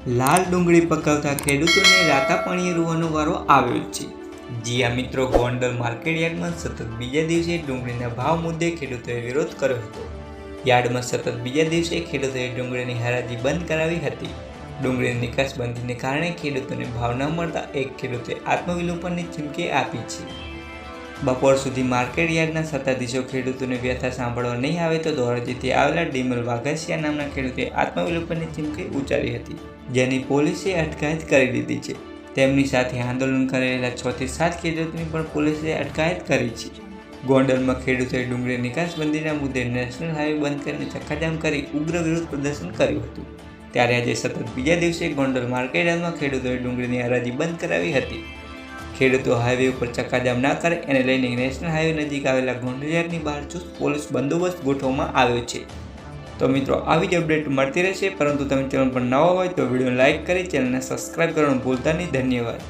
લાલ ડુંગળી પકવતા ખેડૂતોને રાતા પાણીએ રૂવાનો વારો આવ્યો છે। જી આ મિત્રો, ગોંડલ માર્કેટયાર્ડમાં સતત બીજા દિવસે ડુંગળીના ભાવ મુદ્દે ખેડૂતોએ વિરોધ કર્યો હતો। યાર્ડમાં સતત બીજા દિવસે ખેડૂતોએ ડુંગળીની હરાજી બંધ કરાવી હતી। ડુંગળીની નિકાસબંધીને કારણે ખેડૂતોને ભાવ ન મળતા એક ખેડૂતે આત્મવિલોપનની ચીમકી આપી છે। બપોર સુધી માર્કેટયાર્ડના સત્તાધીશો ખેડૂતોની વ્યથા સાંભળવા નહીં આવે તો ધોરાજીથી આવેલા ડીમલ વાઘાસિયા નામના ખેડૂતે આત્મવિલોપનની ચીમકી ઉચ્ચારી હતી, જેની પોલીસે અટકાયત કરી લીધી છે। તેમની સાથે આંદોલન કરેલા 6 થી 7 ખેડૂતોની પણ પોલીસે અટકાયત કરી છે। ગોંડલમાં ખેડૂતોએ ડુંગળી નિકાસબંધીના મુદ્દે નેશનલ હાઈવે બંધ કરીને ચક્કાજામ કરી ઉગ્ર વિરોધ પ્રદર્શન કર્યું હતું। ત્યારે આજે સતત બીજા દિવસે ગોંડલ માર્કેટયાર્ડમાં ખેડૂતોએ ડુંગળીની હરાજી બંધ કરાવી હતી। ખેડૂતો હાઈવે ઉપર ચક્કાજામ ના કરે એને લઈને નેશનલ હાઈવે નજીક આવેલા ગોંડલ યાર્ડની બહાર ચુસ્ત પોલીસ બંદોબસ્ત ગોઠવવામાં આવ્યો છે। તો મિત્રો, આવી જ અપડેટ મળતી રહેશે, પરંતુ તમે ચેનલ પર નવા હોય તો વિડીયોને લાઇક કરી ચેનલને સબસ્ક્રાઈબ કરવાનું ભૂલતા નહીં। ધન્યવાદ।